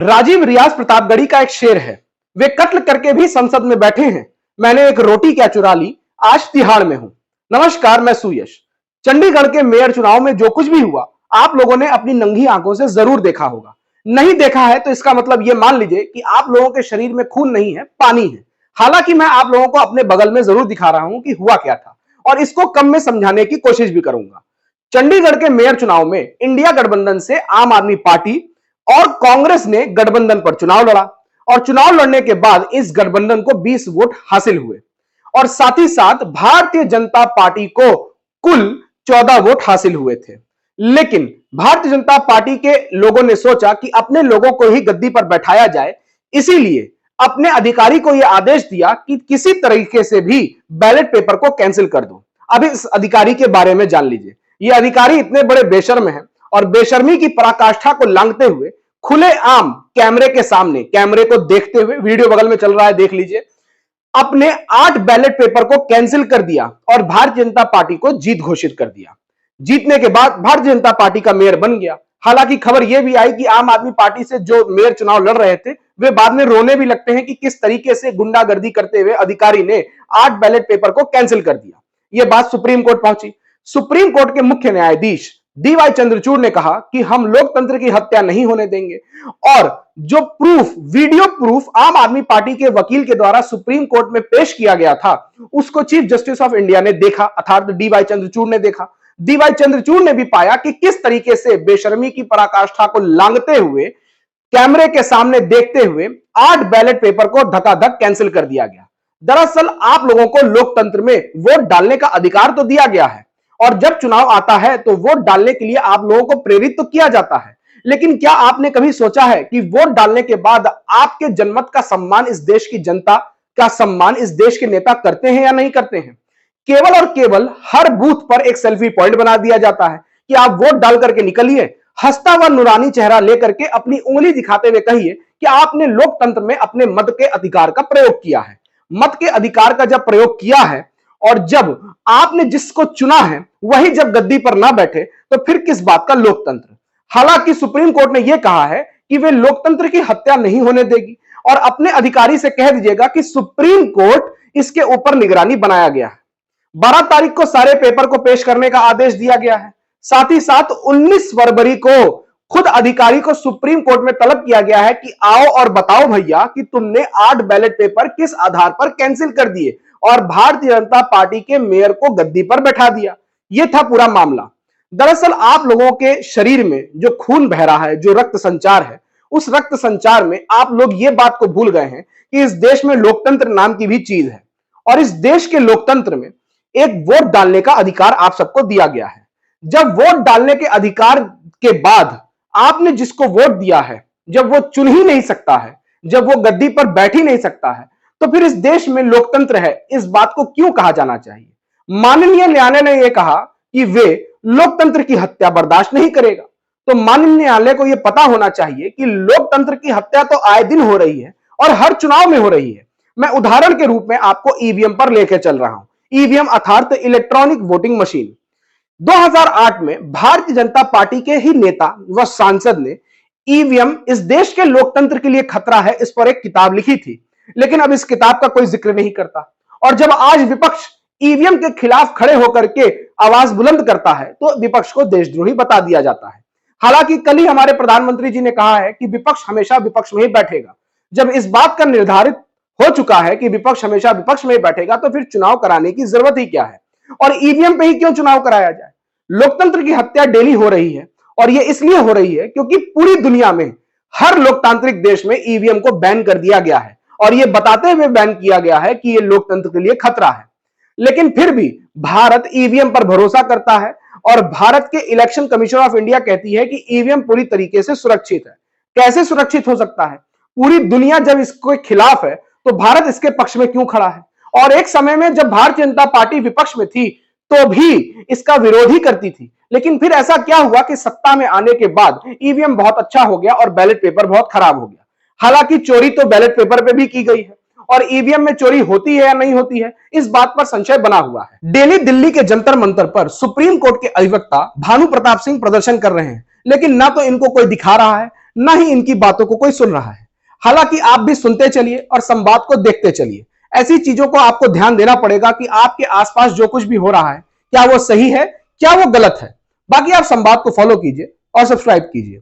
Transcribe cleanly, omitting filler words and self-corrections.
राजीव रियाज प्रतापगढ़ी का एक शेर है, वे कत्ल करके भी संसद में बैठे हैं। मैंने एक रोटी क्या चुरा ली, आज तिहाड़ में हूं। नमस्कार, मैं सुयश। चंडीगढ़ के मेयर चुनाव में जो कुछ भी हुआ, आप लोगों ने अपनी नंगी आंखों से जरूर देखा होगा। नहीं देखा है तो इसका मतलब यह मान लीजिए कि आप लोगों के शरीर में खून नहीं है, पानी है। हालांकि मैं आप लोगों को अपने बगल में जरूर दिखा रहा हूं कि हुआ क्या था, और इसको कम में समझाने की कोशिश भी करूंगा। चंडीगढ़ के मेयर चुनाव में इंडिया गठबंधन से आम आदमी पार्टी और कांग्रेस ने गठबंधन पर चुनाव लड़ा, और चुनाव लड़ने के बाद इस गठबंधन को 20 वोट हासिल हुए, और साथ ही साथ भारतीय जनता पार्टी को कुल 14 वोट हासिल हुए थे। लेकिन भारतीय जनता पार्टी के लोगों ने सोचा कि अपने लोगों को ही गद्दी पर बैठाया जाए, इसीलिए अपने अधिकारी को यह आदेश दिया कि किसी तरीके से भी बैलेट पेपर को कैंसिल कर दो। अब इस अधिकारी के बारे में जान लीजिए। ये अधिकारी इतने बड़े बेशर्म हैं और बेशर्मी की पराकाष्ठा को लांघते हुए खुले आम कैमरे के सामने, कैमरे को देखते हुए, वीडियो बगल में चल रहा है देख लीजिए, अपने 8 बैलेट पेपर को कैंसिल कर दिया और भारतीय जनता पार्टी को जीत घोषित कर दिया। जीतने के बाद भारतीय जनता पार्टी का मेयर बन गया। हालांकि खबर यह भी आई कि आम आदमी पार्टी से जो मेयर चुनाव लड़ रहे थे, वे बाद में रोने भी लगते हैं कि किस तरीके से गुंडागर्दी करते हुए अधिकारी ने 8 बैलेट पेपर को कैंसिल कर दिया। यह बात सुप्रीम कोर्ट पहुंची। सुप्रीम कोर्ट के मुख्य न्यायाधीश डीवाई चंद्रचूड़ ने कहा कि हम लोकतंत्र की हत्या नहीं होने देंगे, और जो प्रूफ, वीडियो प्रूफ आम आदमी पार्टी के वकील के द्वारा सुप्रीम कोर्ट में पेश किया गया था, उसको चीफ जस्टिस ऑफ इंडिया ने देखा, अर्थात डीवाई चंद्रचूड़ ने देखा। डीवाई चंद्रचूड़ ने भी पाया कि किस तरीके से बेशर्मी की पराकाष्ठा को लांघते हुए, कैमरे के सामने देखते हुए 8 बैलेट पेपर को धकाधक कैंसिल कर दिया गया। दरअसल आप लोगों को लोकतंत्र में वोट डालने का अधिकार तो दिया गया है, और जब चुनाव आता है तो वोट डालने के लिए आप लोगों को प्रेरित तो किया जाता है। लेकिन क्या आपने कभी सोचा है कि वोट डालने के बाद आपके जनमत का सम्मान इस देश की जनता का सम्मान इस देश के नेता करते हैं या नहीं करते हैं? केवल और केवल हर बूथ पर एक सेल्फी पॉइंट बना दिया जाता है कि आप वोट डाल करके निकलिए, हंसता हुआ नूरानी चेहरा लेकर के अपनी उंगली दिखाते हुए कहिए कि आपने लोकतंत्र में अपने मत के अधिकार का प्रयोग किया है। मत के अधिकार का जब प्रयोग किया है और जब आपने जिसको चुना है वही जब गद्दी पर ना बैठे, तो फिर किस बात का लोकतंत्र? हालांकि सुप्रीम कोर्ट ने यह कहा है कि वे लोकतंत्र की हत्या नहीं होने देगी, और अपने अधिकारी से कह दीजिएगा कि सुप्रीम कोर्ट इसके ऊपर निगरानी बनाया गया है। 12 तारीख को सारे पेपर को पेश करने का आदेश दिया गया है। साथ ही साथ 19 फरवरी को खुद अधिकारी को सुप्रीम कोर्ट में तलब किया गया है कि आओ और बताओ भैया कि तुमने 8 बैलेट पेपर किस आधार पर कैंसिल कर दिए और भारतीय जनता पार्टी के मेयर को गद्दी पर बैठा दिया। यह था पूरा मामला। दरअसल आप लोगों के शरीर में जो खून बह रहा है, जो रक्त संचार है, उस रक्त संचार में आप लोग ये बात को भूल गए हैं कि इस देश में लोकतंत्र नाम की भी चीज है, और इस देश के लोकतंत्र में एक वोट डालने का अधिकार आप सबको दिया गया है। जब वोट डालने के अधिकार के बाद आपने जिसको वोट दिया है, जब वो चुन ही नहीं सकता है, जब वो गद्दी पर बैठ ही नहीं सकता है, तो फिर इस देश में लोकतंत्र है, इस बात को क्यों कहा जाना चाहिए? माननीय न्यायालय ने यह कहा कि वे लोकतंत्र की हत्या बर्दाश्त नहीं करेगा। तो माननीय न्यायालय को यह पता होना चाहिए कि लोकतंत्र की हत्या तो आए दिन हो रही है और हर चुनाव में हो रही है। मैं उदाहरण के रूप में आपको ईवीएम पर लेकर चल रहा हूं। ईवीएम अर्थात इलेक्ट्रॉनिक वोटिंग मशीन। 2008 में भारतीय जनता पार्टी के ही नेता व सांसद ने ईवीएम इस देश के लोकतंत्र के लिए खतरा है, इस पर एक किताब लिखी थी, लेकिन अब इस किताब का कोई जिक्र नहीं करता। और जब आज विपक्ष ईवीएम के खिलाफ खड़े होकर के आवाज बुलंद करता है तो विपक्ष को देशद्रोही बता दिया जाता है। हालांकि कल ही हमारे प्रधानमंत्री जी ने कहा है कि विपक्ष हमेशा विपक्ष में ही बैठेगा। जब इस बात का निर्धारित हो चुका है कि विपक्ष हमेशा विपक्ष में ही बैठेगा, तो फिर चुनाव कराने की जरूरत ही क्या है, और ईवीएम पे ही क्यों चुनाव कराया जाए? लोकतंत्र की हत्या डेली हो रही है, और यह इसलिए हो रही है क्योंकि पूरी दुनिया में हर लोकतांत्रिक देश में ईवीएम को बैन कर दिया गया है, और यह बताते हुए बैन किया गया है कि यह लोकतंत्र के लिए खतरा है। लेकिन फिर भी भारत ईवीएम पर भरोसा करता है, और भारत के इलेक्शन कमीशन ऑफ इंडिया कहती है कि ईवीएम पूरी तरीके से सुरक्षित है। कैसे सुरक्षित हो सकता है? पूरी दुनिया जब इसके खिलाफ है तो भारत इसके पक्ष में क्यों खड़ा है? और एक समय में जब भारतीय जनता पार्टी विपक्ष में थी तो भी इसका विरोध ही करती थी। लेकिन फिर ऐसा क्या हुआ कि सत्ता में आने के बाद ईवीएम बहुत अच्छा हो गया और बैलेट पेपर बहुत खराब हो गया। हालांकि चोरी तो बैलेट पेपर पे भी की गई है, और ईवीएम में चोरी होती है या नहीं होती है, इस बात पर संशय बना हुआ है। डेली दिल्ली के जंतर मंतर पर सुप्रीम कोर्ट के अधिवक्ता भानु प्रताप सिंह प्रदर्शन कर रहे हैं, लेकिन ना तो इनको कोई दिखा रहा है, ना ही इनकी बातों को कोई सुन रहा है। हालांकि आप भी सुनते चलिए और संवाद को देखते चलिए। ऐसी चीजों को आपको ध्यान देना पड़ेगा कि आपके आसपास जो कुछ भी हो रहा है क्या वो सही है, क्या वो गलत है। बाकी आप संवाद को फॉलो कीजिए और सब्सक्राइब कीजिए।